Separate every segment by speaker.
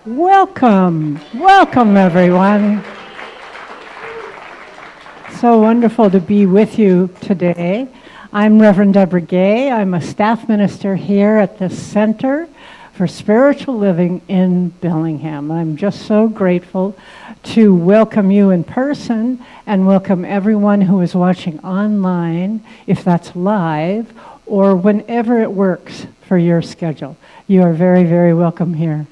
Speaker 1: Welcome, welcome everyone. So wonderful to be with you today. I'm Reverend Abigail. I'm a staff minister here at the Center for Spiritual Living in Bellingham. I'm just so grateful to welcome you in person and welcome everyone who is watching online, if that's live, or whenever it works for your schedule. You are very, very welcome here.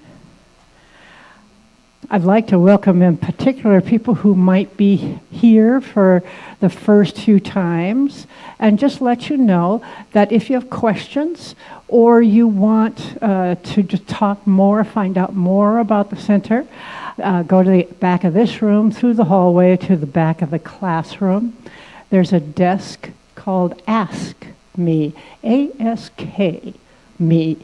Speaker 1: I'd like to welcome in particular people who might be here for the first few times and just let you know that if you have questions or you want to just talk more, find out more about the center, go to the back of this room, through the hallway to the back of the classroom. There's a desk called Ask Me, A-S-K, me.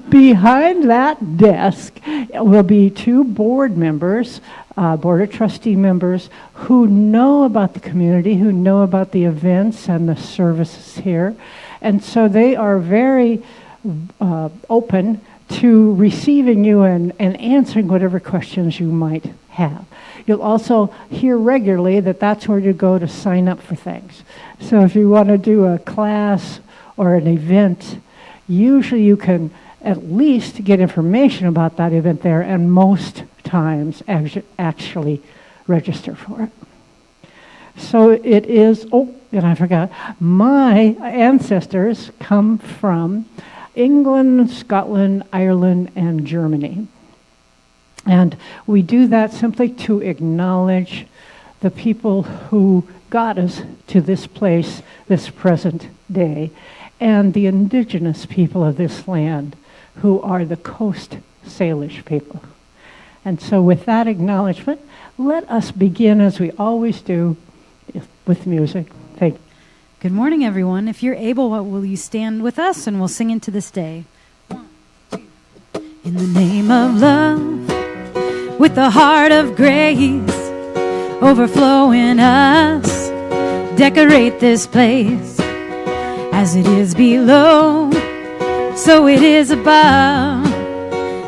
Speaker 1: Behind that desk will be two board members, board of trustee members, who know about the community, who know about the events and the services here. And so they are very open to receiving you and answering whatever questions you might have. You'll also hear regularly that that's where you go to sign up for things. So if you want to do a class or an event, usually you can at least get information about that event there, and most times actually register for it. So it is, and I forgot, my ancestors come from England, Scotland, Ireland, and Germany. And we do that simply to acknowledge the people who got us to this place, this present day, and the indigenous people of this land, who are the Coast Salish people. And so with that acknowledgement, let us begin, as we always do, with music. Thank you.
Speaker 2: Good morning, everyone. If you're able, will you stand with us and we'll sing into this day? 1, 2. In the name of love, with the heart of grace, overflow in us, decorate this place. As it is below, so it is above.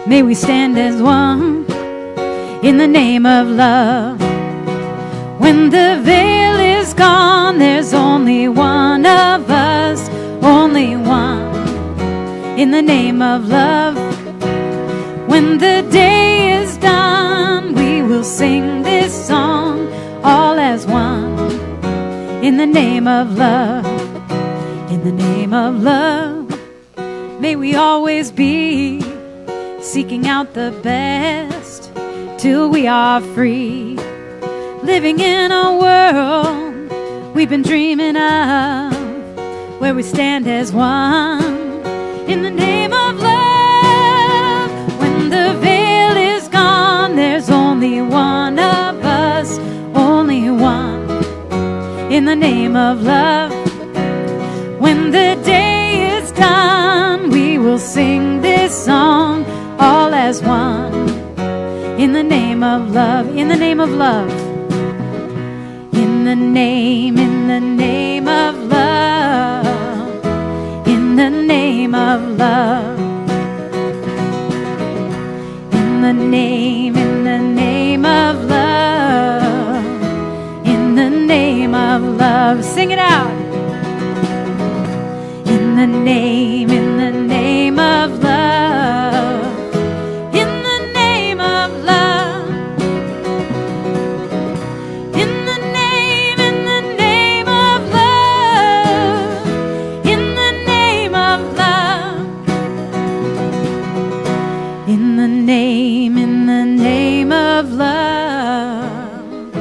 Speaker 2: May we stand as one in the name of love. When the veil is gone, there's only one of us, only one in the name of love. When the day is done, we will sing this song all as one in the name of love. In the name of love, may we always be seeking out the best till we are free, living in a world we've been dreaming of, where we stand as one in the name of love. When the veil is gone, there's only one of us, only one in the name of love. When the day is done, we will sing this song all as one in the name of love, in the name of love. In the name of love, in the name of love. In the name of love, in the name of love. Sing it out. In the name of love, in the name of love, in the name of love, in the name of love, in the name of love,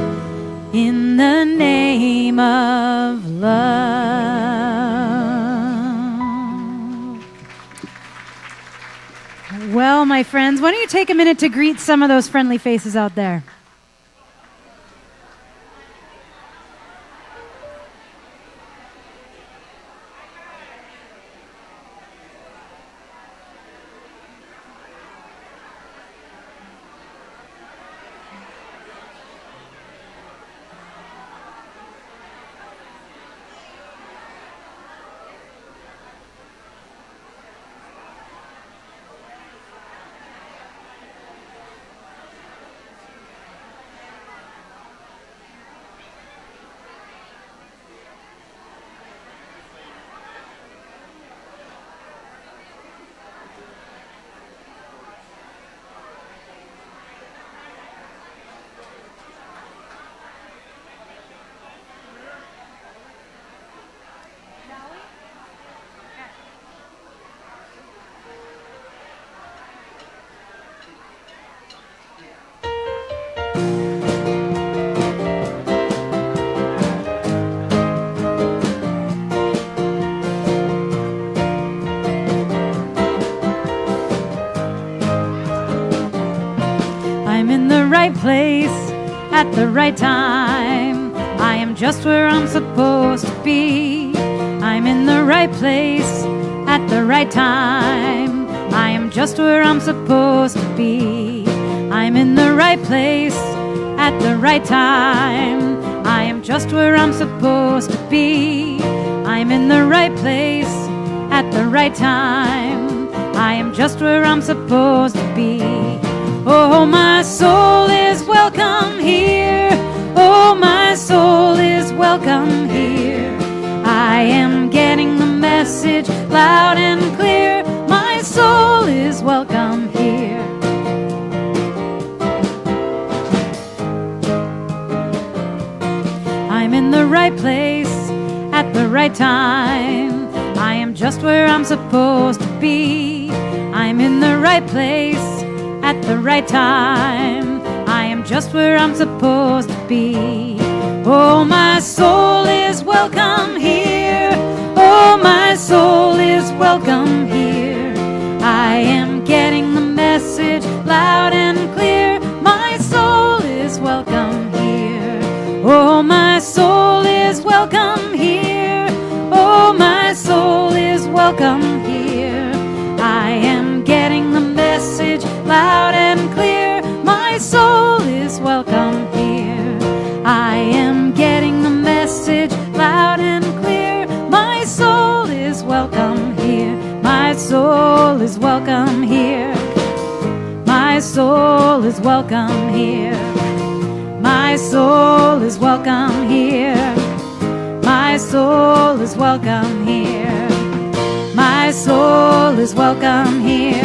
Speaker 2: in the name of love. Well, my friends, why don't you take a minute to greet some of those friendly faces out there? the right place at the right time. I am just where I'm supposed to be. I'm in the right place at the right time. I am just where I'm supposed to be. I'm in the right place at the right time. I am just where I'm supposed to be. I'm in the right place at the right time. I am just where I'm supposed to be. Oh, my soul is welcome here. Oh, my soul is welcome here. I am getting the message loud and clear. My soul is welcome here. I'm in the right place at the right time. I am just where I'm supposed to be. I'm in the right place at the right time. I am just where I'm supposed to be. Oh, my soul is welcome here. Oh, my soul is welcome here. I am getting the message loud and clear. My soul is welcome here. Oh, my soul is welcome here. Oh, my soul is welcome here. I am getting the message loud and clear. My soul is welcome here. I am getting the message loud and clear. My soul is welcome here. My soul is welcome here. My soul is welcome here. My soul is welcome here. My soul is welcome here. My soul is welcome here.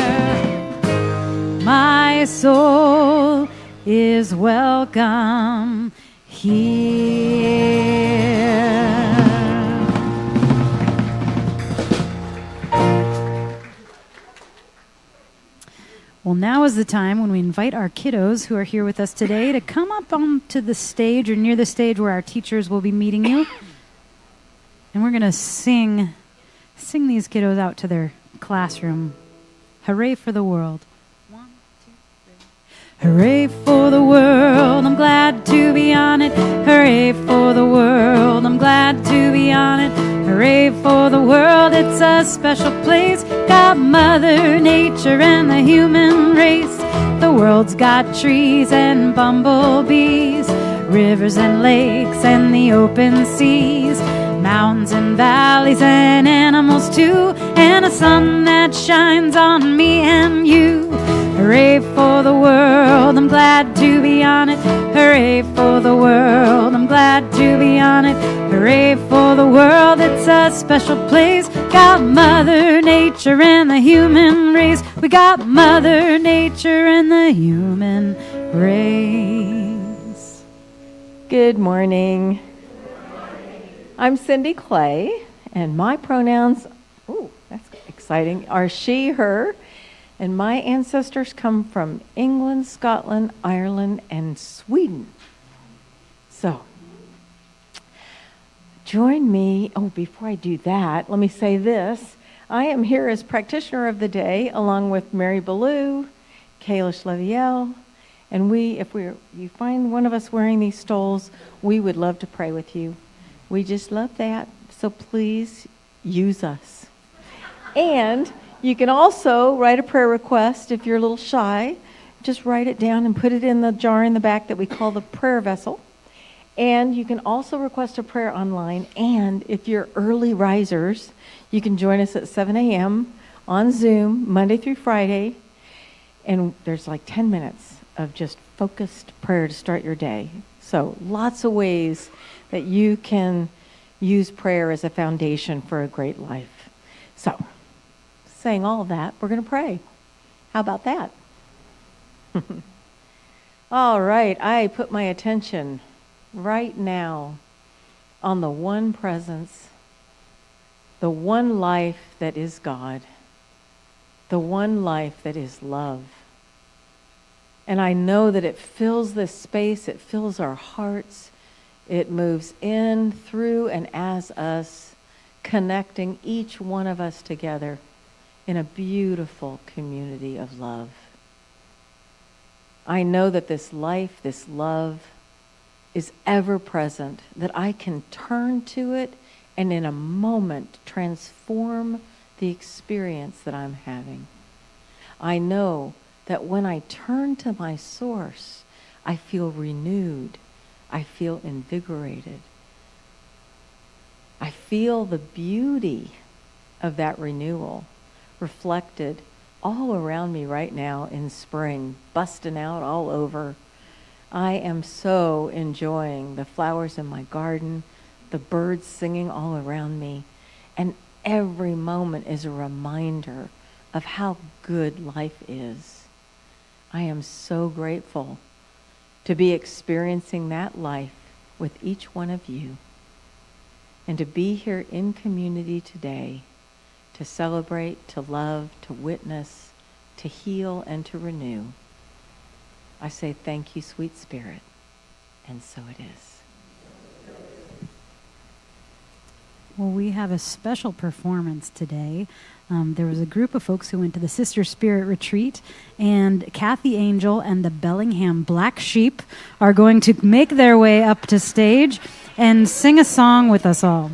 Speaker 2: My soul is welcome here. Well, now is the time when we invite our kiddos who are here with us today to come up onto the stage or near the stage where our teachers will be meeting you. And we're going to sing these kiddos out to their classroom. Hooray for the world. 1, 2, 3. Hooray for the world, I'm glad to be on it. Hooray for the world, I'm glad to be on it. Hooray for the world, it's a special place. Got Mother Nature and the human race. The world's got trees and bumblebees, rivers and lakes and the open seas, mountains and valleys and animals too, and a sun that shines on me and you. Hooray for the world, I'm glad to be on it. Hooray for the world, I'm glad to be on it. Hooray for the world, it's a special place. Got Mother Nature and the human race. We got Mother Nature and the human race.
Speaker 3: Good morning. I'm Cindy Clay, and my pronouns, ooh, that's exciting, are she, her, and my ancestors come from England, Scotland, Ireland, and Sweden. So, join me. Oh, before I do that, let me say this. I am here as practitioner of the day, along with Mary Ballou, Kalish Leviel, and if you find one of us wearing these stoles, we would love to pray with you. We just love that, so please use us. And you can also write a prayer request if you're a little shy. Just write it down and put it in the jar in the back that we call the prayer vessel. And you can also request a prayer online. And if you're early risers, you can join us at 7 a.m. on Zoom, Monday through Friday. And there's like 10 minutes of just focused prayer to start your day. So lots of ways that you can use prayer as a foundation for a great life. So, saying all of that, we're going to pray. How about that? All right, I put my attention right now on the one presence, the one life that is God, the one life that is love. And I know that it fills this space, it fills our hearts, it moves in, through, and as us, connecting each one of us together in a beautiful community of love. I know that this life, this love is ever present, that I can turn to it and in a moment transform the experience that I'm having. I know that when I turn to my source, I feel renewed. I feel invigorated. I feel the beauty of that renewal reflected all around me right now in spring, busting out all over. I am so enjoying the flowers in my garden, the birds singing all around me, and every moment is a reminder of how good life is. I am so grateful to be experiencing that life with each one of you, and to be here in community today to celebrate, to love, to witness, to heal, and to renew. I say thank you, sweet Spirit, and so it is.
Speaker 2: Well, we have a special performance today. There was a group of folks who went to the Sister Spirit Retreat, and Kathy Angel and the Bellingham Black Sheep are going to make their way up to stage and sing a song with us all.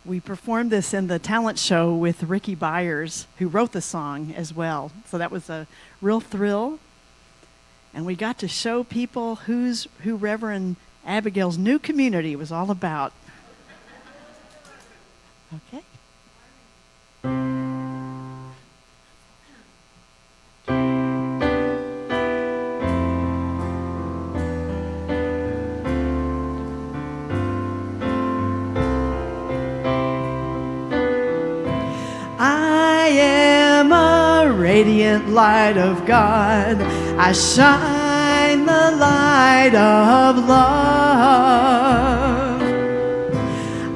Speaker 4: We performed this in the talent show with Ricky Byers, who wrote the song as well. So that was a real thrill. And we got to show people who Reverend Abigail's new community was all about. Okay. I am a radiant light of God. I shine the light of love.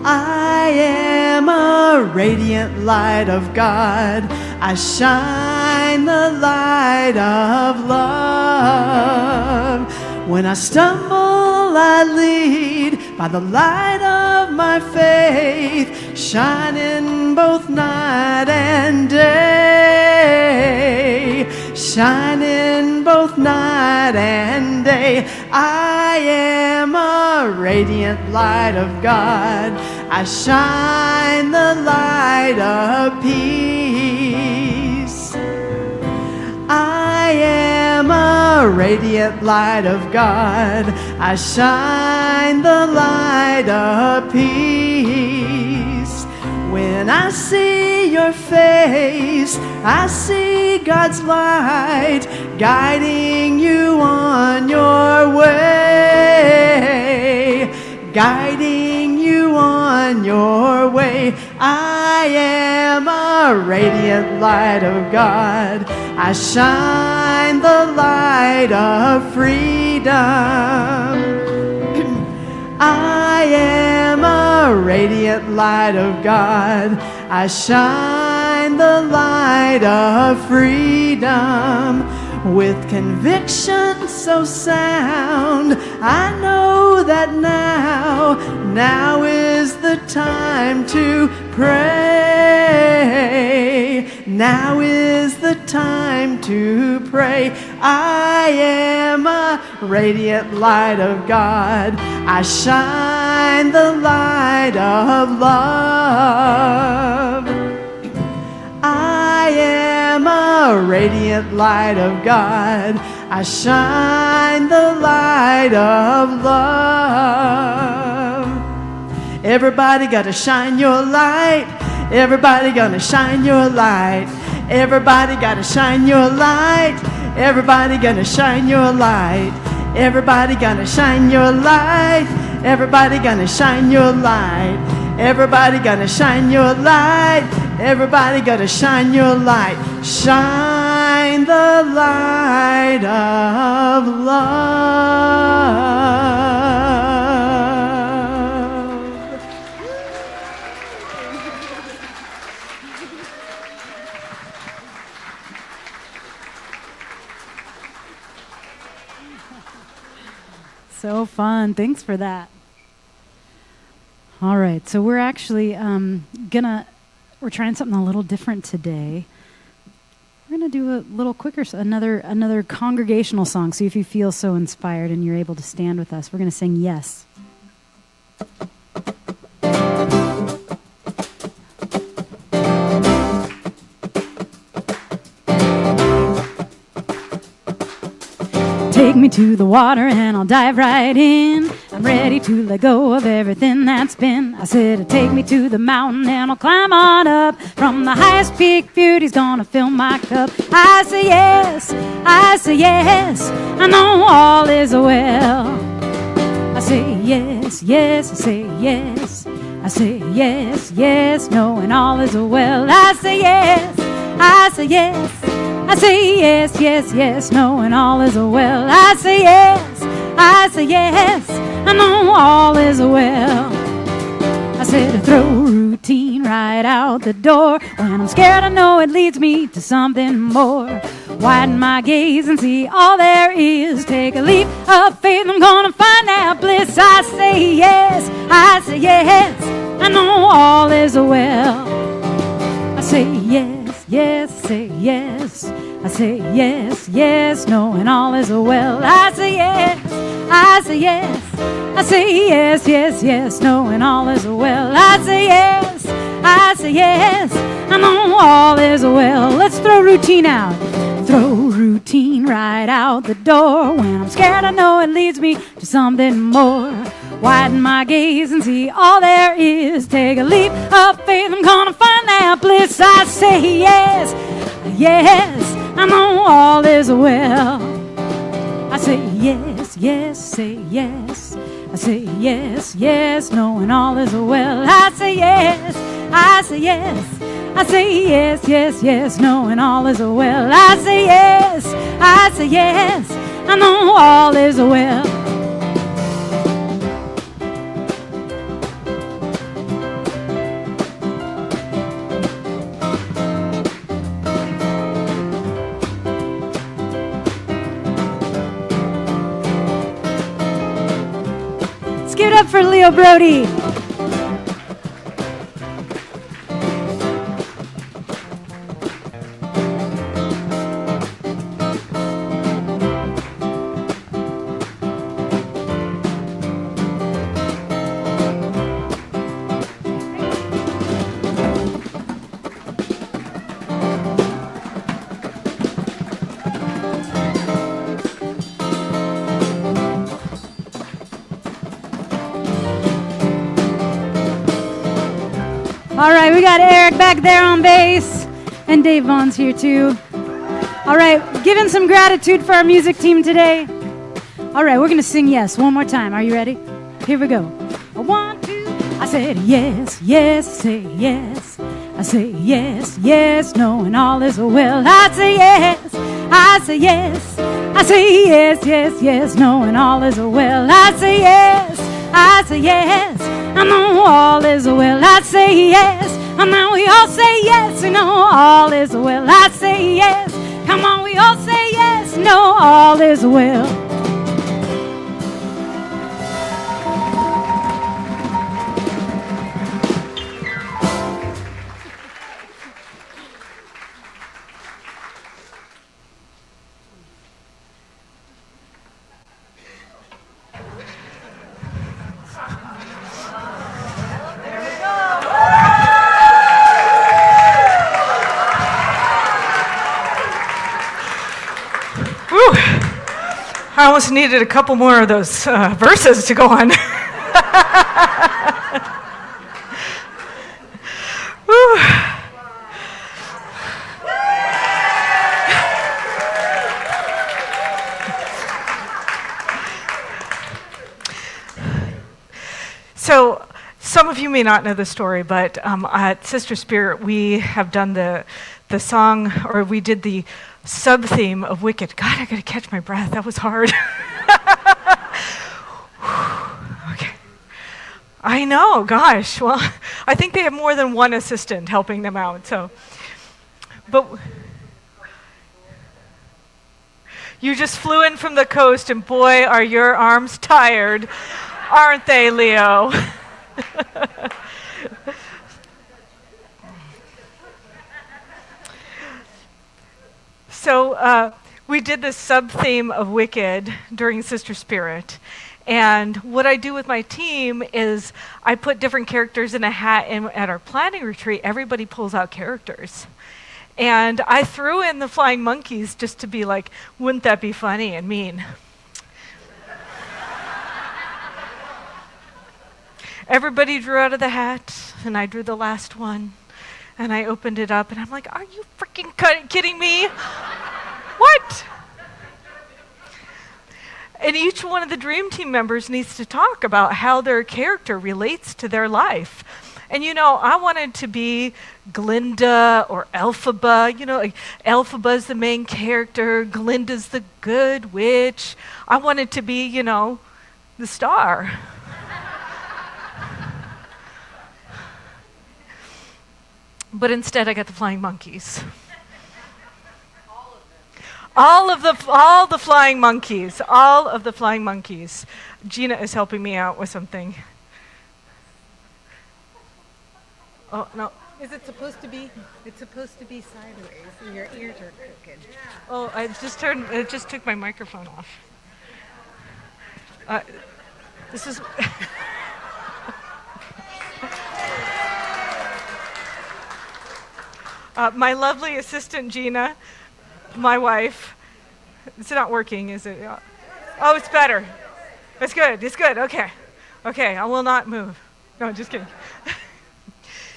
Speaker 4: I am a radiant light of God. I shine the light of love. When I stumble, I lead by the light of my faith, shining both night and day, shining both night and day. I am a radiant light of God. I shine the light of peace. I am a radiant light of God. I shine the light of peace. When I see your face, I see God's light guiding you on your way, guiding you on your way. I am a radiant light of God. I shine the light of freedom. I am a radiant light of God. I shine the light of freedom. With conviction so sound, I know that now is the time to pray. Now is the time to pray. I am a radiant light of God. I shine the light of love. I am a radiant light of God. I shine the light of love. Everybody gotta shine your light. Everybody gonna shine your light. Everybody gotta shine your light. Everybody gonna shine your light. Everybody gonna shine your light. Everybody gonna shine your light. Everybody gonna shine your light. Everybody gotta shine your light. Shine the light of love.
Speaker 2: So fun. Thanks for that. All right, so we're actually we're trying something a little different today. We're gonna do a little quicker, another congregational song. So if you feel so inspired and you're able to stand with us, we're gonna sing Yes. Take me to the water and I'll dive right in. I'm ready to let go of everything that's been. I said, take me to the mountain and I'll climb on up. From the highest peak, beauty's gonna fill my cup. I say yes, I say yes, I know all is well. I say yes, yes, I say yes, I say yes, yes, knowing all is well. I say yes, I say yes, I say yes, yes, yes, knowing all is well. I say yes, I say yes, I know all is well. I said throw routine right out the door. When I'm scared I know it leads me to something more. Widen my gaze and see all there is. Take a leap of faith, I'm gonna find that bliss. I say yes, I say yes, I know all is well. I say yes, yes, say yes, I say yes, yes, knowing all is well. I say yes, I say yes, I say yes, yes, yes, knowing all is well. I say yes, I say yes, I know all is well. Let's throw routine out. Throw routine right out the door. When I'm scared I know it leads me to something more. Widen my gaze and see all there is. Take a leap of faith, I'm gonna find that bliss. I say yes, yes, I know all is well. I say yes, yes, say yes, I say yes, yes, knowing all is well. I say yes, I say yes, I say yes, yes, yes, knowing all is well. I say yes, I say yes, I know all is well. Let's give it up for Leo Brody. All right, we got Eric back there on bass, and Dave Vaughn's here too. All right, giving some gratitude for our music team today. All right, we're gonna sing yes one more time. Are you ready? Here we go. 1, 2. I said yes, yes, say yes. I say yes, yes, knowing all is well. I say yes, I say yes. I say yes, yes, yes, knowing all is well. I say yes, I say yes, I know all is well. I say yes, and now we all say yes, we know all is well. I say yes, come on, we all say yes, know all is well.
Speaker 5: I almost needed a couple more of those verses to go on. Woo. So some of you may not know the story, but at Sister Spirit, we have done the song, or we did the sub-theme of Wicked. God, I gotta catch my breath. That was hard. Okay. I know, gosh. Well, I think they have more than one assistant helping them out, so. But You just flew in from the coast, and boy, are your arms tired, aren't they, Leo? So we did this sub-theme of Wicked during Sister Spirit. And what I do with my team is I put different characters in a hat, and at our planning retreat, everybody pulls out characters. And I threw in the flying monkeys just to be like, wouldn't that be funny and mean? Everybody drew out of the hat, and I drew the last one. And I opened it up, and I'm like, are you freaking kidding me? What? And each one of the dream team members needs to talk about how their character relates to their life. And I wanted to be Glinda or Elphaba. Like Elphaba's the main character, Glinda's the good witch. I wanted to be, the star. But instead I got the flying monkeys. All the flying monkeys. All of the flying monkeys. Gina is helping me out with something. Oh, no.
Speaker 6: Is it supposed to be? It's supposed to be sideways, and your ears are crooked.
Speaker 5: Oh, it just took my microphone off. This is... my lovely assistant, Gina, my wife. It's not working, is it? Oh, it's better. It's good. It's good. Okay. Okay, I will not move. No, just kidding.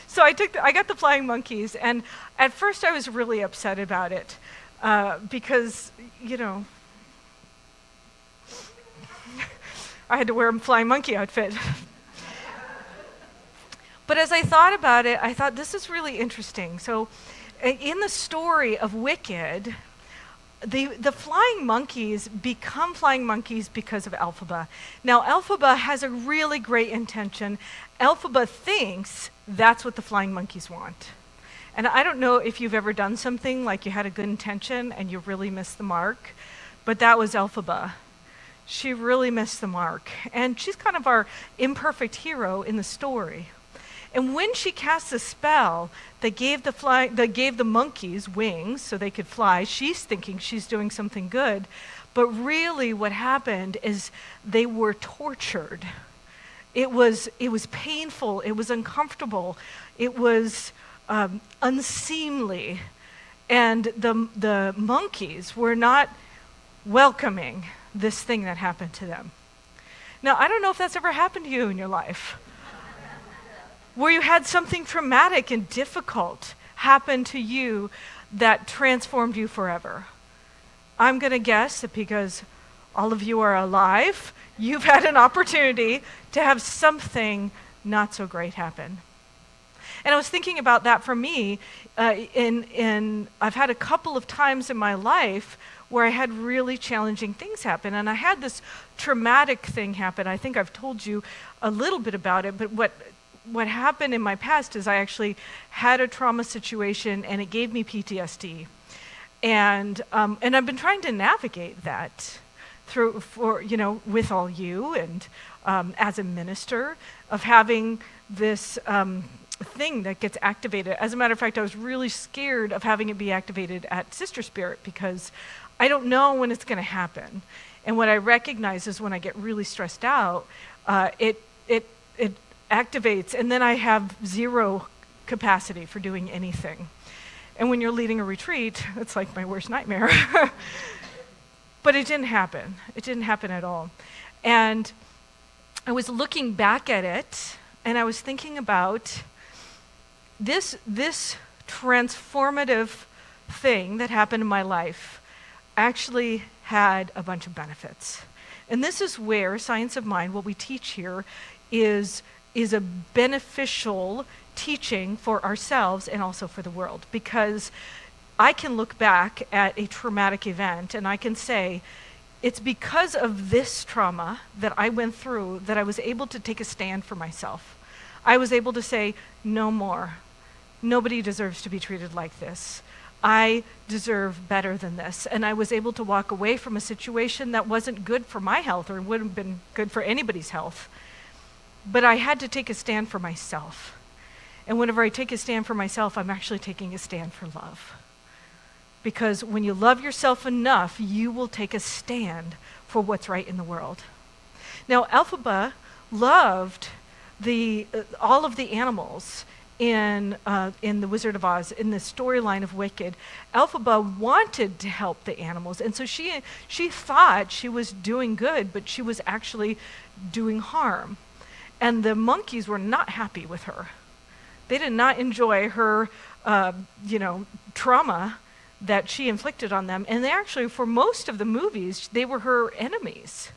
Speaker 5: So I got the flying monkeys, and at first I was really upset about it because, I had to wear a flying monkey outfit. But as I thought about it, I thought this is really interesting. So in the story of Wicked, the flying monkeys become flying monkeys because of Elphaba. Now, Elphaba has a really great intention. Elphaba thinks that's what the flying monkeys want. And I don't know if you've ever done something like you had a good intention and you really missed the mark, but that was Elphaba. She really missed the mark. And she's kind of our imperfect hero in the story. And when she casts a spell that gave the monkeys wings so they could fly, she's thinking she's doing something good. But really what happened is they were tortured. It was painful, it was uncomfortable, it was unseemly. And the monkeys were not welcoming this thing that happened to them. Now, I don't know if that's ever happened to you in your life, where you had something traumatic and difficult happen to you that transformed you forever. I'm going to guess that because all of you are alive, you've had an opportunity to have something not so great happen. And I was thinking about that for me, I've had a couple of times in my life where I had really challenging things happen. And I had this traumatic thing happen. I think I've told you a little bit about it, but what happened in my past is I actually had a trauma situation and it gave me PTSD. And I've been trying to navigate that with all you and as a minister of having this thing that gets activated. As a matter of fact, I was really scared of having it be activated at Sister Spirit because I don't know when it's going to happen. And what I recognize is when I get really stressed out, it activates, and then I have zero capacity for doing anything. And when you're leading a retreat, it's like my worst nightmare. But it didn't happen. It didn't happen at all. And I was looking back at it, and I was thinking about this transformative thing that happened in my life actually had a bunch of benefits. And this is where Science of Mind, what we teach here, is a beneficial teaching for ourselves and also for the world. Because I can look back at a traumatic event and I can say, it's because of this trauma that I went through that I was able to take a stand for myself. I was able to say, no more. Nobody deserves to be treated like this. I deserve better than this. And I was able to walk away from a situation that wasn't good for my health or wouldn't have been good for anybody's health. But I had to take a stand for myself. And whenever I take a stand for myself, I'm actually taking a stand for love. Because when you love yourself enough, you will take a stand for what's right in the world. Now, Elphaba loved all of the animals in The Wizard of Oz, in the storyline of Wicked. Elphaba wanted to help the animals, and so she thought she was doing good, but she was actually doing harm. And the monkeys were not happy with her. They did not enjoy her, trauma that she inflicted on them. And they actually, for most of the movies, they were her enemies.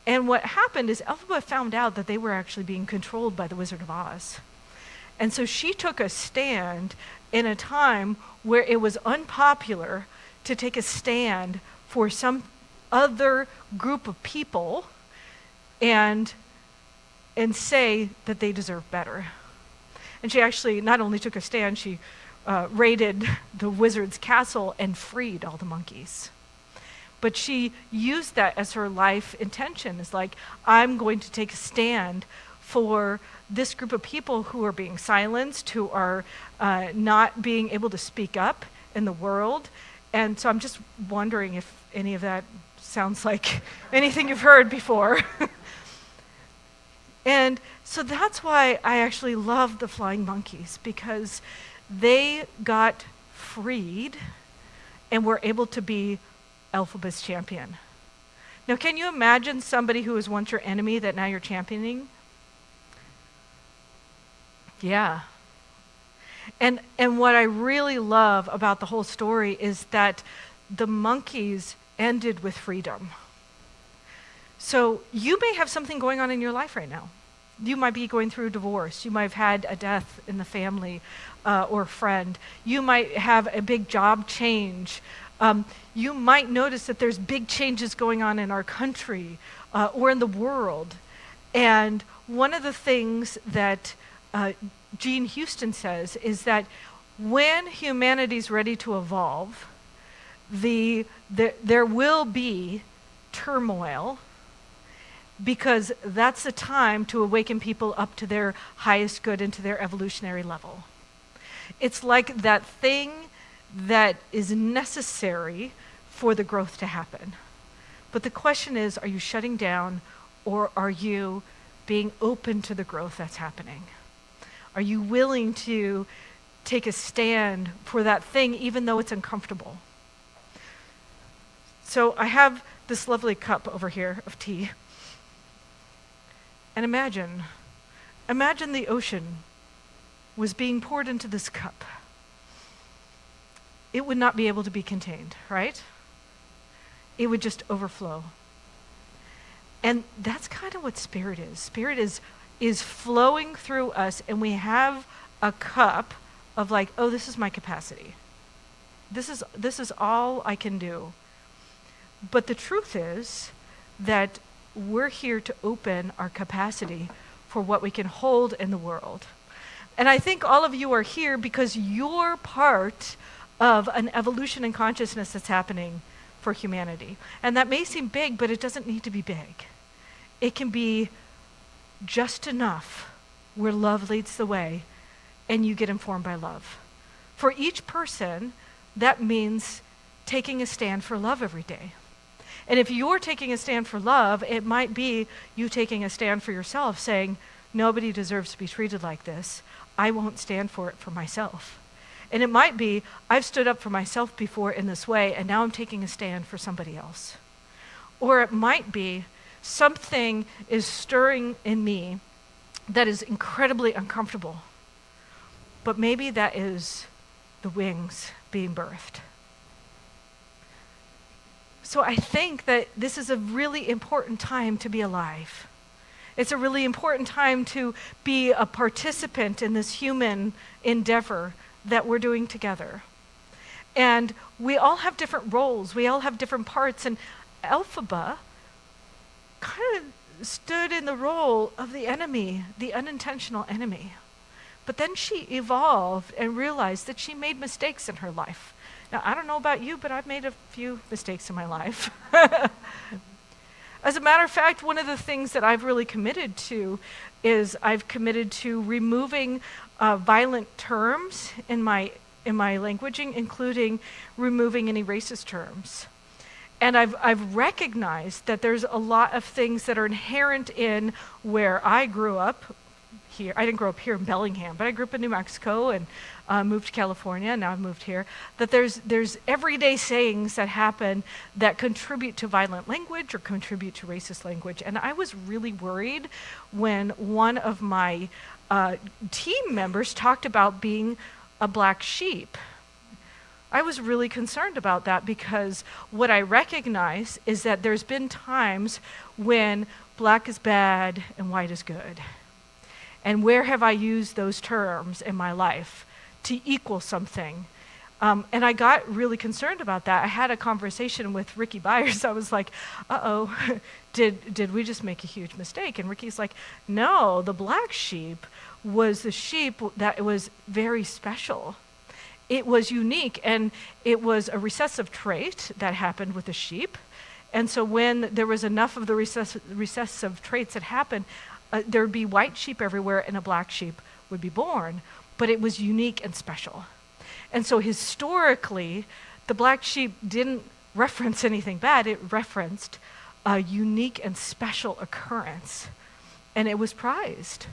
Speaker 5: And what happened is Elphaba found out that they were actually being controlled by the Wizard of Oz. And so she took a stand in a time where it was unpopular to take a stand for some other group of people and say that they deserve better. And she actually not only took a stand, she raided the wizard's castle and freed all the monkeys. But she used that as her life intention. It's like, I'm going to take a stand for this group of people who are being silenced, who are not being able to speak up in the world. And so I'm just wondering if any of that sounds like anything you've heard before. And so that's why I actually love the flying monkeys, because they got freed and were able to be Elphaba's champion. Now, can you imagine somebody who was once your enemy that now you're championing? Yeah. And what I really love about the whole story is that the monkeys ended with freedom. So you may have something going on in your life right now. You might be going through a divorce. You might have had a death in the family or a friend. You might have a big job change. You might notice that there's big changes going on in our country or in the world. And one of the things that Jean Houston says is that when humanity's ready to evolve, there will be turmoil, because that's the time to awaken people up to their highest good and to their evolutionary level. It's like that thing that is necessary for the growth to happen. But the question is, are you shutting down, or are you being open to the growth that's happening? Are you willing to take a stand for that thing even though it's uncomfortable? So I have this lovely cup over here of tea. And imagine the ocean was being poured into this cup. It would not be able to be contained, right? It would just overflow. And that's kind of what Spirit is. Spirit is flowing through us, and we have a cup of like, oh, this is my capacity. This is all I can do. But the truth is that we're here to open our capacity for what we can hold in the world. And I think all of you are here because you're part of an evolution in consciousness that's happening for humanity. And that may seem big, but it doesn't need to be big. It can be just enough where love leads the way and you get informed by love. For each person, that means taking a stand for love every day. And if you're taking a stand for love, it might be you taking a stand for yourself, saying, nobody deserves to be treated like this. I won't stand for it for myself. And it might be, I've stood up for myself before in this way, and now I'm taking a stand for somebody else. Or it might be, something is stirring in me that is incredibly uncomfortable. But maybe that is the wings being birthed. So I think that this is a really important time to be alive. It's a really important time to be a participant in this human endeavor that we're doing together. And we all have different roles. We all have different parts. And Elphaba kind of stood in the role of the enemy, the unintentional enemy. But then she evolved and realized that she made mistakes in her life. Now, I don't know about you, but I've made a few mistakes in my life. As a matter of fact, one of the things that I've really committed to is I've committed to removing violent terms in my languaging, including removing any racist terms. And I've recognized that there's a lot of things that are inherent in where I grew up here. I didn't grow up here in Bellingham, but I grew up in New Mexico and moved to California, and now I've moved here. That there's everyday sayings that happen that contribute to violent language or contribute to racist language. And I was really worried when one of my team members talked about being a black sheep. I was really concerned about that because what I recognize is that there's been times when black is bad and white is good. And where have I used those terms in my life to equal something? And I got really concerned about that. I had a conversation with Ricky Byers. I was like, uh-oh, did we just make a huge mistake? And Ricky's like, no, the black sheep was the sheep that was very special. It was unique, and it was a recessive trait that happened with the sheep. And so when there was enough of the recessive traits that happened, there would be white sheep everywhere and a black sheep would be born. But it was unique and special. And so historically, the black sheep didn't reference anything bad. It referenced a unique and special occurrence. And it was prized.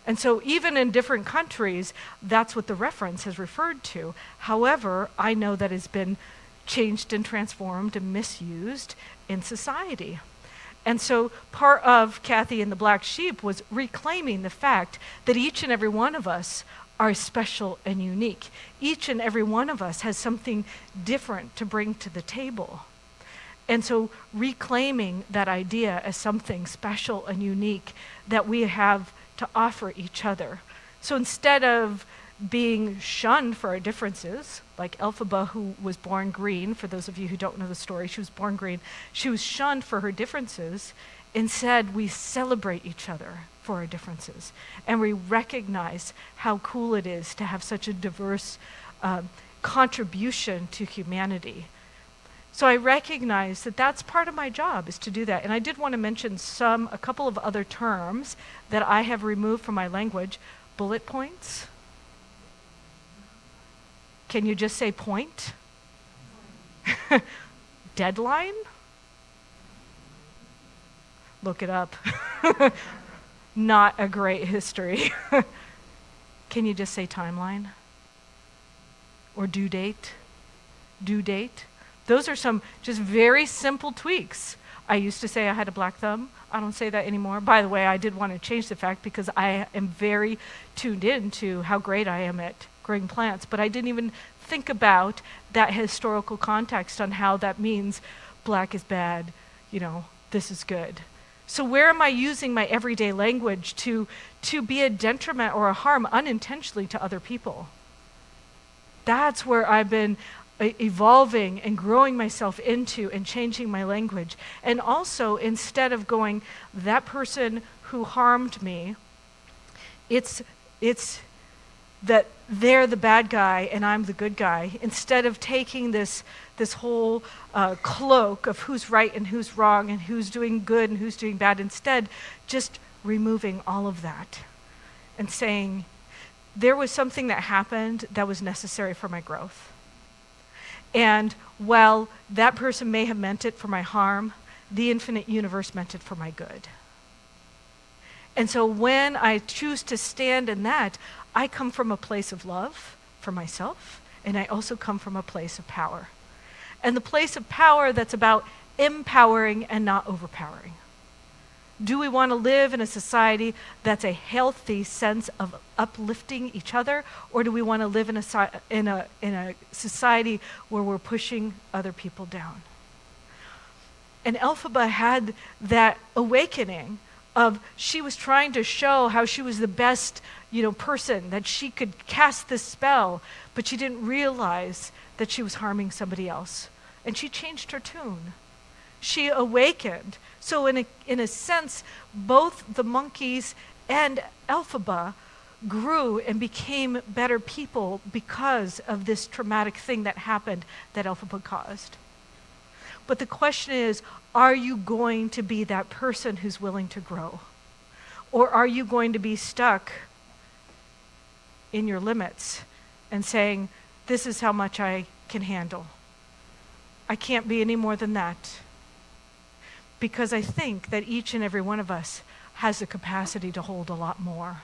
Speaker 5: And so even in different countries, that's what the reference has referred to. However, I know that it's been changed and transformed and misused in society. And so part of Kathy and the Black Sheep was reclaiming the fact that each and every one of us are special and unique. Each and every one of us has something different to bring to the table. And so reclaiming that idea as something special and unique that we have to offer each other. So instead of being shunned for our differences, like Elphaba, who was born green, for those of you who don't know the story, she was born green. She was shunned for her differences. Instead, we celebrate each other for our differences. And we recognize how cool it is to have such a diverse contribution to humanity. So I recognize that that's part of my job, is to do that. And I did want to mention a couple of other terms that I have removed from my language. Bullet points. Can you just say point? Deadline? Look it up. Not a great history. Can you just say timeline? Or due date? Due date? Those are some just very simple tweaks. I used to say I had a black thumb. I don't say that anymore. By the way, I did want to change the fact because I am very tuned in to how great I am at growing plants, but I didn't even think about that historical context on how that means black is bad, this is good. So where am I using my everyday language to be a detriment or a harm unintentionally to other people? That's where I've been evolving and growing myself into and changing my language. And also, instead of going, that person who harmed me, it's that they're the bad guy and I'm the good guy. Instead of taking this whole cloak of who's right and who's wrong and who's doing good and who's doing bad, instead just removing all of that and saying, there was something that happened that was necessary for my growth. And while that person may have meant it for my harm, the infinite universe meant it for my good. And so when I choose to stand in that, I come from a place of love for myself, and I also come from a place of power. And the place of power that's about empowering and not overpowering. Do we want to live in a society that's a healthy sense of uplifting each other, or do we want to live in a society where we're pushing other people down? And Elphaba had that awakening of she was trying to show how she was the best, person, that she could cast this spell, but she didn't realize that she was harming somebody else. And she changed her tune. She awakened. So in a sense, both the monkeys and Elphaba grew and became better people because of this traumatic thing that happened that Elphaba caused. But the question is, are you going to be that person who's willing to grow? Or are you going to be stuck in your limits and saying, this is how much I can handle. I can't be any more than that. Because I think that each and every one of us has the capacity to hold a lot more.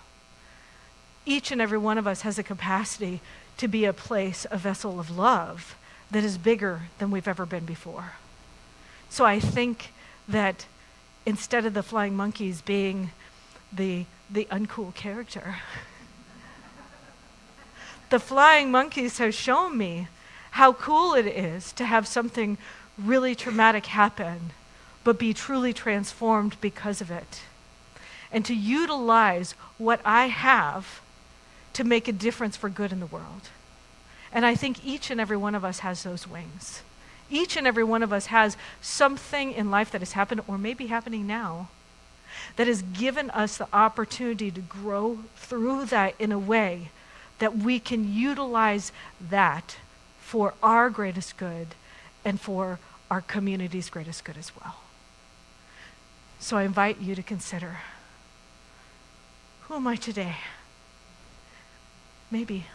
Speaker 5: Each and every one of us has a capacity to be a place, a vessel of love that is bigger than we've ever been before. So I think that instead of the flying monkeys being the uncool character, the flying monkeys have shown me how cool it is to have something really traumatic happen, but be truly transformed because of it. And to utilize what I have to make a difference for good in the world. And I think each and every one of us has those wings. Each and every one of us has something in life that has happened, or maybe happening now, that has given us the opportunity to grow through that in a way that we can utilize that for our greatest good and for our community's greatest good as well. So I invite you to consider, who am I today? Maybe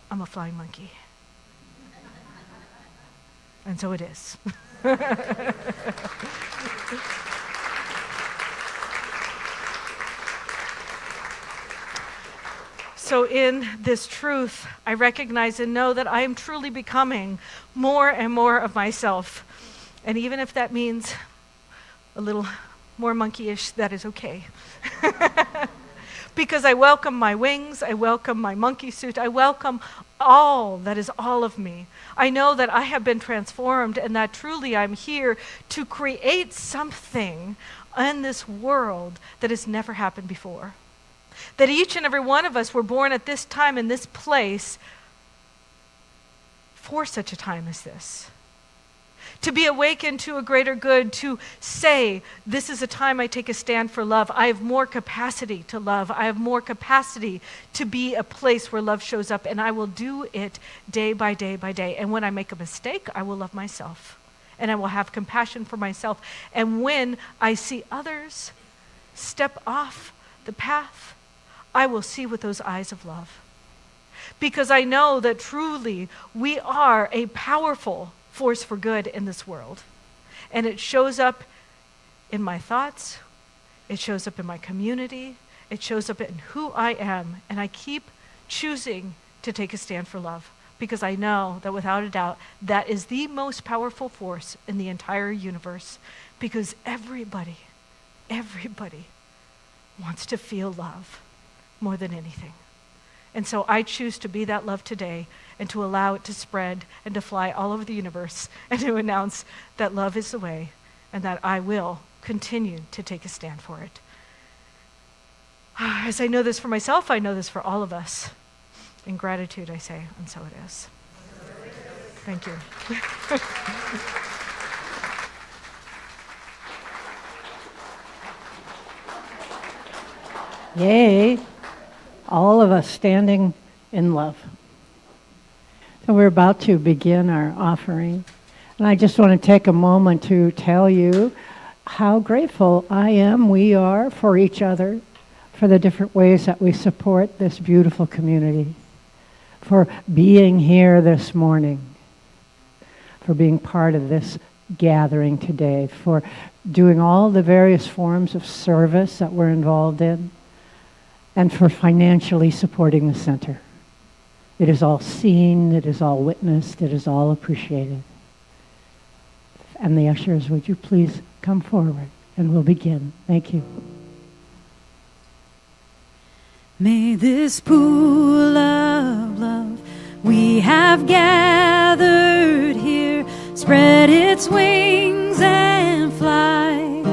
Speaker 5: I'm a flying monkey. And so it is. So in this truth, I recognize and know that I am truly becoming more and more of myself. And even if that means a little more monkeyish, that is okay. Because I welcome my wings, I welcome my monkey suit, I welcome all that is all of me. I know that I have been transformed and that truly I'm here to create something in this world that has never happened before. That each and every one of us were born at this time in this place for such a time as this. To be awakened to a greater good, to say, this is a time I take a stand for love. I have more capacity to love. I have more capacity to be a place where love shows up, and I will do it day by day by day. And when I make a mistake, I will love myself, and I will have compassion for myself. And when I see others step off the path, I will see with those eyes of love. Because I know that truly we are a powerful force for good in this world. And it shows up in my thoughts, it shows up in my community, it shows up in who I am, and I keep choosing to take a stand for love because I know that without a doubt that is the most powerful force in the entire universe, because everybody wants to feel love more than anything. And so I choose to be that love today and to allow it to spread and to fly all over the universe and to announce that love is the way and that I will continue to take a stand for it. As I know this for myself, I know this for all of us. In gratitude, I say, and so it is. Thank you.
Speaker 1: Yay. All of us standing in love. So we're about to begin our offering. And I just want to take a moment to tell you how grateful I am, we are, for each other, for the different ways that we support this beautiful community, for being here this morning, for being part of this gathering today, for doing all the various forms of service that we're involved in, and for financially supporting the center. It is all seen, it is all witnessed, it is all appreciated. And the ushers, would you please come forward and we'll begin. Thank you.
Speaker 2: May this pool of love we have gathered here spread its wings and fly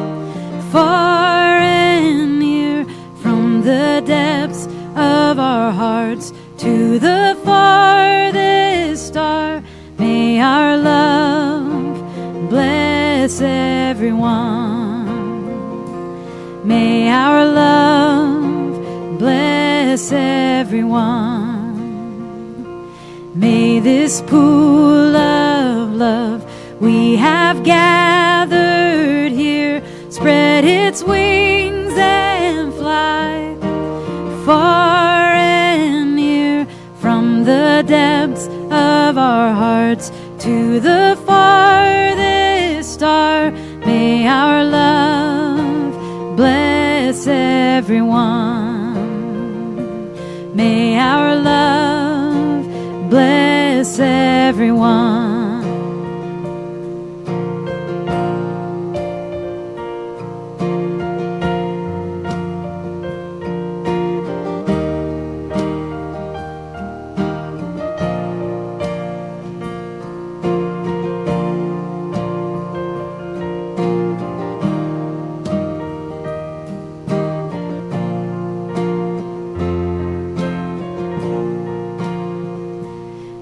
Speaker 2: far and near, from the depths of our hearts to the farthest star. May our love bless everyone. May our love bless bless everyone. May this pool of love we have gathered here spread its wings and fly far and near, from the depths of our hearts to the farthest star. May our love bless everyone. May our love bless everyone.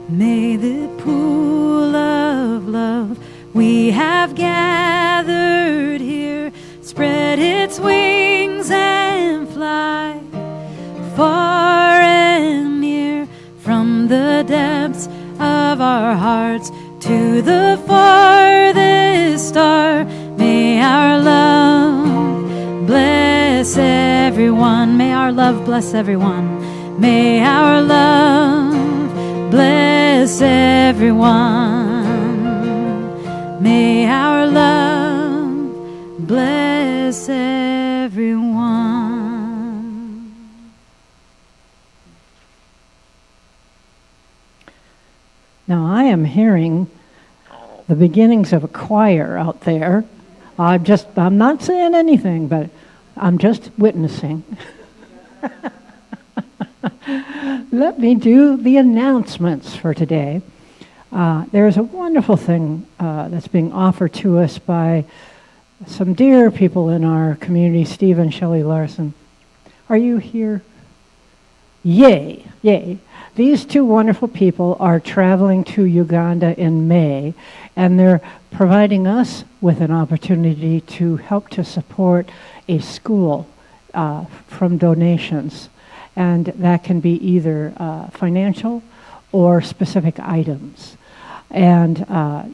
Speaker 2: May the pool of love we have gathered here spread its wings and fly far and near, from the depths of our hearts to the farthest star. May our love bless everyone. May our love bless everyone. May our love bless everyone. May our love bless everyone.
Speaker 1: Now I am hearing the beginnings of a choir out there. I'm not saying anything, but I'm just witnessing. Let me do the announcements for today. There's a wonderful thing that's being offered to us by some dear people in our community, Steve and Shelley Larson. Are you here? Yay, yay. These two wonderful people are traveling to Uganda in May, and they're providing us with an opportunity to help to support a school from donations. And that can be either financial or specific items. And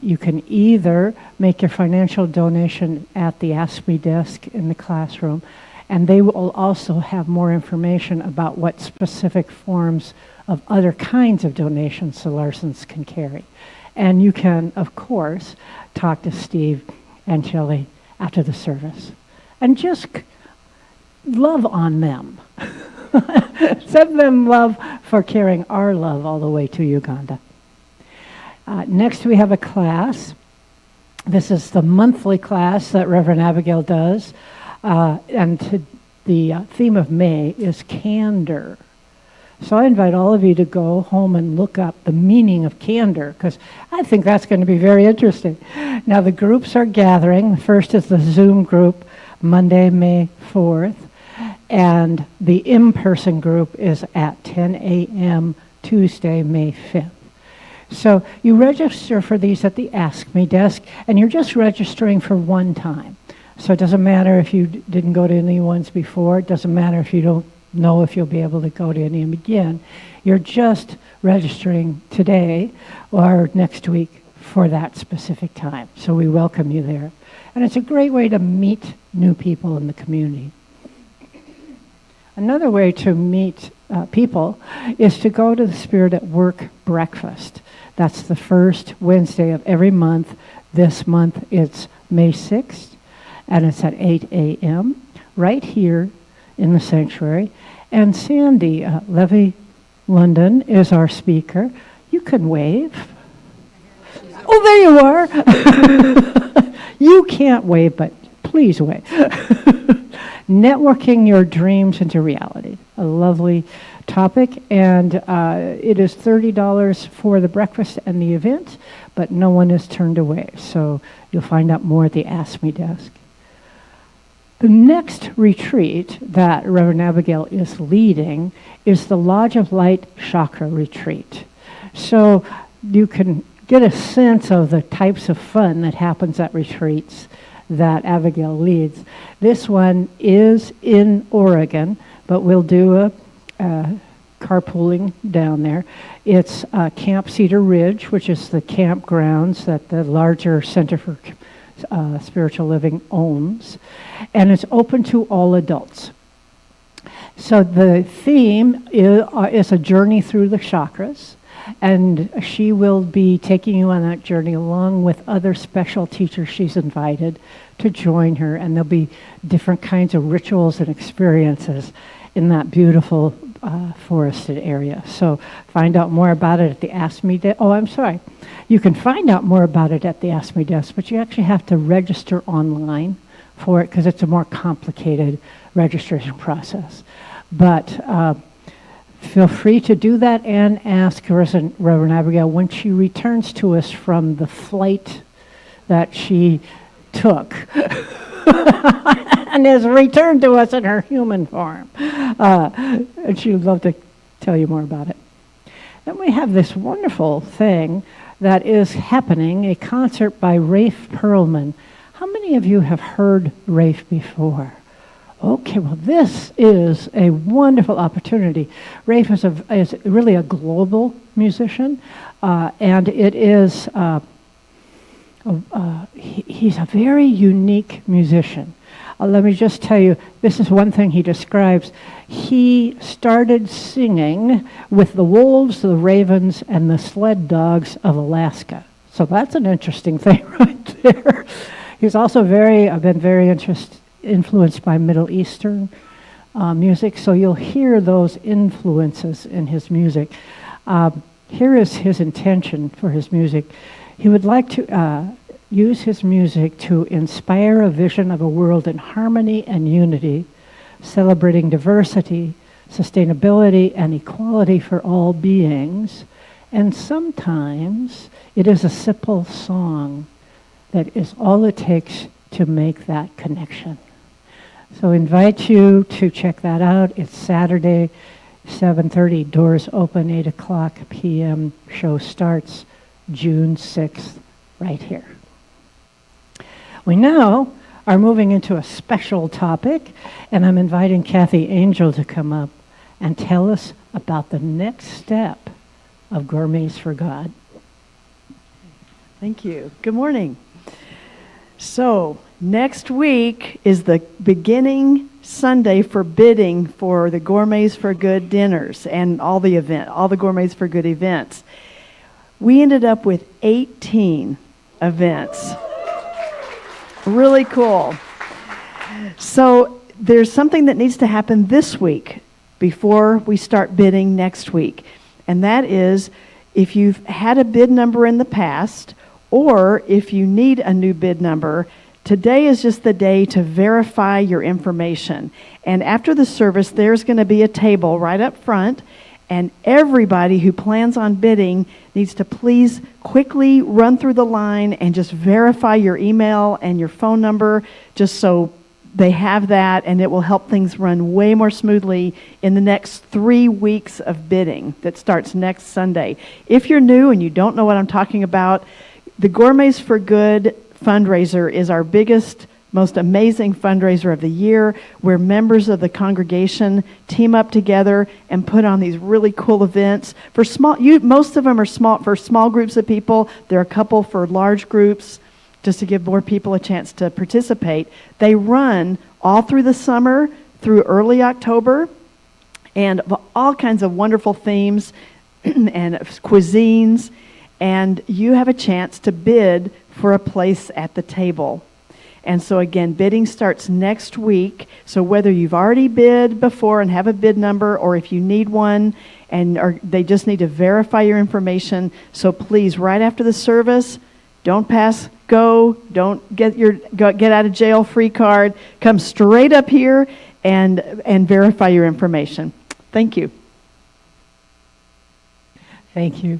Speaker 1: you can either make your financial donation at the Ask Me desk in the classroom, and they will also have more information about what specific forms of other kinds of donations the Larsons can carry. And you can, of course, talk to Steve and Shelley after the service. And just love on them. Send them love for carrying our love all the way to Uganda. Next we have a class. This is the monthly class that Reverend Abigail does. And the theme of May is candor. So I invite all of you to go home and look up the meaning of candor, because I think that's going to be very interesting. Now the groups are gathering. The first is the Zoom group, Monday, May 4th. And the in-person group is at 10 a.m. Tuesday, May 5th. So you register for these at the Ask Me desk, and you're just registering for one time. So it doesn't matter if you didn't go to any ones before. It doesn't matter if you don't know if you'll be able to go to any of them again. You're just registering today or next week for that specific time. So we welcome you there. And it's a great way to meet new people in the community. Another way to meet people is to go to the Spirit at Work breakfast. That's the first Wednesday of every month. This month it's May 6th, and it's at 8 a.m. right here in the sanctuary. And Sandy Levy London is our speaker. You can wave. Oh, there you are. You can't wave, but please wave. Networking your dreams into reality. A lovely topic, and it is $30 for the breakfast and the event, but no one is turned away. So you'll find out more at the Ask Me desk. The next retreat that Reverend Abigail is leading is the Lodge of Light Chakra Retreat. So you can get a sense of the types of fun that happens at retreats that Abigail leads. This one is in Oregon, but we'll do carpooling down there. It's Camp Cedar Ridge, which is the campgrounds that the larger Center for Spiritual Living owns, and it's open to all adults. So the theme is a journey through the chakras, and she will be taking you on that journey along with other special teachers she's invited to join her, and there'll be different kinds of rituals and experiences in that beautiful forested area. So find out more about it at the Ask Me desk. Oh, I'm sorry. You can find out more about it at the Ask Me desk, but you actually have to register online for it because it's a more complicated registration process. But feel free to do that and ask Reverend Abigail when she returns to us from the flight that she took and has returned to us in her human form. And she would love to tell you more about it. Then we have this wonderful thing that is happening, a concert by Rafe Perlman. How many of you have heard Rafe before? Okay, well, this is a wonderful opportunity. Rafe is really a global musician, and it is he's a very unique musician. Let me just tell you, this is one thing he describes. He started singing with the wolves, the ravens, and the sled dogs of Alaska. So that's an interesting thing right there. He's also been very influenced by Middle Eastern music, so you'll hear those influences in his music. Here is his intention for his music. He would like to use his music to inspire a vision of a world in harmony and unity, celebrating diversity, sustainability, and equality for all beings. And sometimes it is a simple song that is all it takes to make that connection. So I invite you to check that out. It's Saturday, 7:30, doors open, 8 o'clock p.m. Show starts June 6th, right here. We now are moving into a special topic, and I'm inviting Kathy Angel to come up and tell us about the next step of Gourmets for God.
Speaker 4: Thank you. Good morning. So, next week is the beginning Sunday for bidding for the Gourmets for Good dinners and all the Gourmets for Good events. We ended up with 18 events. Really cool. So there's something that needs to happen this week before we start bidding next week. And that is, if you've had a bid number in the past, or if you need a new bid number, today is just the day to verify your information. And after the service, there's going to be a table right up front, and everybody who plans on bidding needs to please quickly run through the line and just verify your email and your phone number, just so they have that, and it will help things run way more smoothly in the next 3 weeks of bidding that starts next Sunday. If you're new and you don't know what I'm talking about, the Gourmets for Good fundraiser is our biggest, most amazing fundraiser of the year, where members of the congregation team up together and put on these really cool events. For most of them are for small groups of people. There are a couple for large groups, just to give more people a chance to participate. They run all through the summer, through early October, and all kinds of wonderful themes and cuisines. And you have a chance to bid for a place at the table. And so again, bidding starts next week. So whether you've already bid before and have a bid number, or if you need one and they just need to verify your information. So please, right after the service, don't pass go, don't get out of jail free card. Come straight up here and verify your information. Thank you.
Speaker 1: Thank you.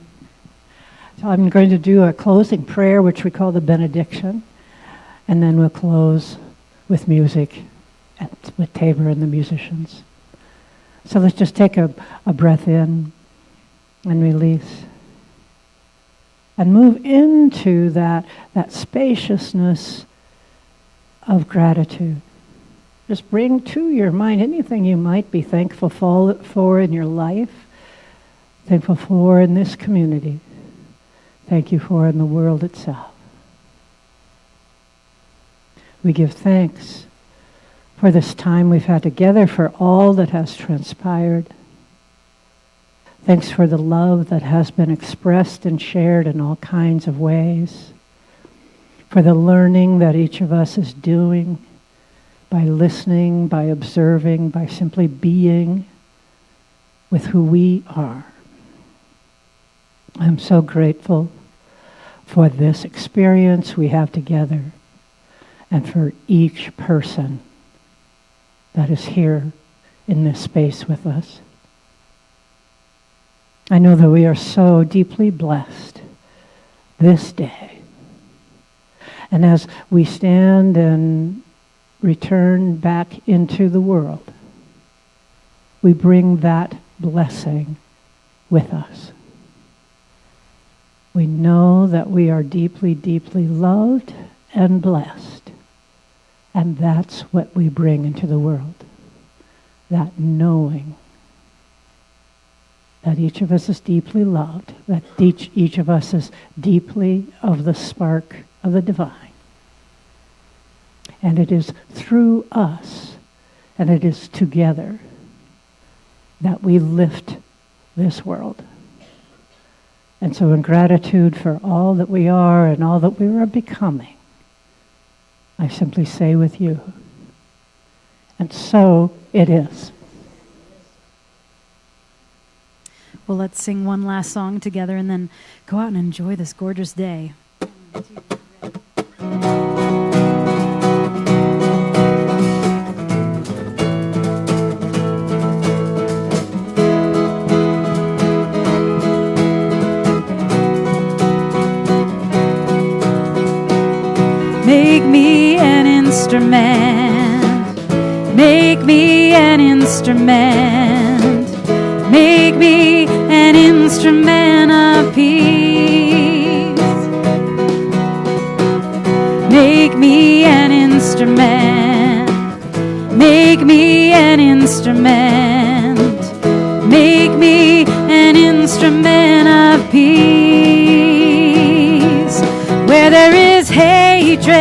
Speaker 1: So I'm going to do a closing prayer, which we call the benediction, and then we'll close with music with Tabor and the musicians. So let's just take a breath in and release, and move into that spaciousness of gratitude. Just bring to your mind anything you might be thankful for in your life, thankful for in this community, thank you for in the world itself. We give thanks for this time we've had together, for all that has transpired. Thanks for the love that has been expressed and shared in all kinds of ways, for the learning that each of us is doing by listening, by observing, by simply being with who we are. I'm so grateful for this experience we have together and for each person that is here in this space with us. I know that we are so deeply blessed this day. And as we stand and return back into the world, we bring that blessing with us. We know that we are deeply, deeply loved and blessed. And that's what we bring into the world. That knowing that each of us is deeply loved, that each of us is deeply of the spark of the divine. And it is through us, and it is together, that we lift this world. And so in gratitude for all that we are and all that we are becoming, I simply say with you, and so it is.
Speaker 2: Well, let's sing one last song together and then go out and enjoy this gorgeous day. Make me an instrument. Make me an instrument. Make me an instrument of peace. Make me an instrument. Make me an instrument. Make me an instrument of peace. Where there is hatred,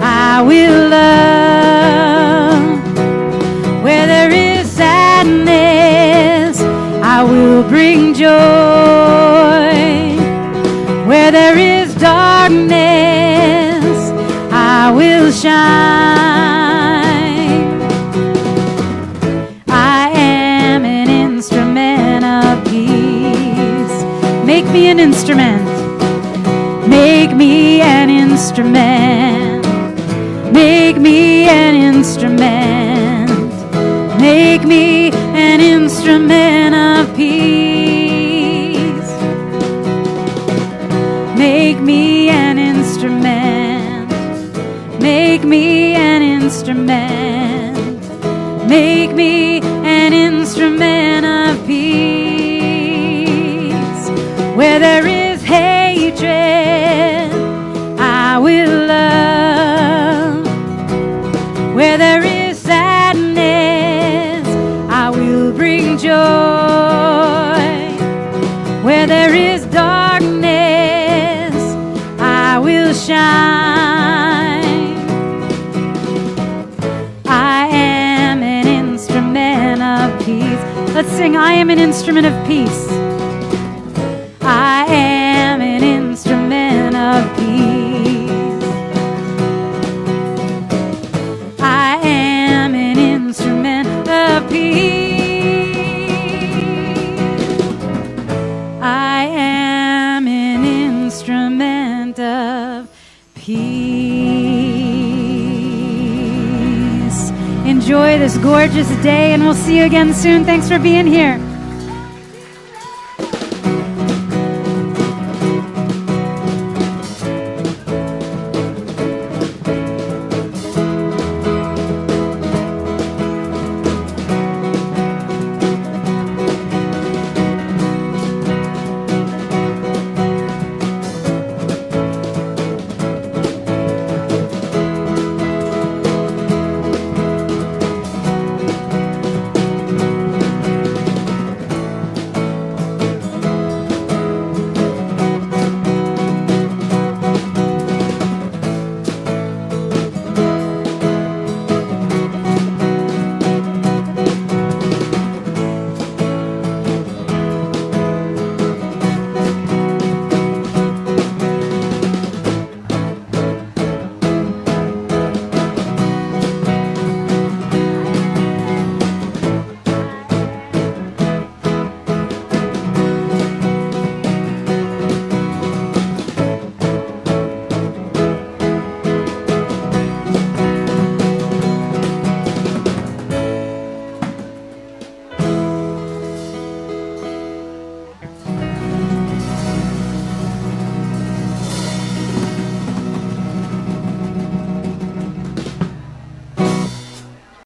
Speaker 2: I will love. Where there is sadness, I will bring joy. Where there is darkness, I will shine. I am an instrument of peace. Make me an instrument. Make me an instrument. Make me an instrument. Make me an instrument of peace. Make me an instrument. Make me an instrument. Make me an instrument of peace. Where there is hatred, I will love. Where there is sadness, I will bring joy. Where there is darkness, I will shine. I am an instrument of peace. Let's sing, I am an instrument of peace. I am an instrument of peace. I am an instrument of peace. I am an instrument of peace. Enjoy this gorgeous day, and we'll see you again soon. Thanks for being here.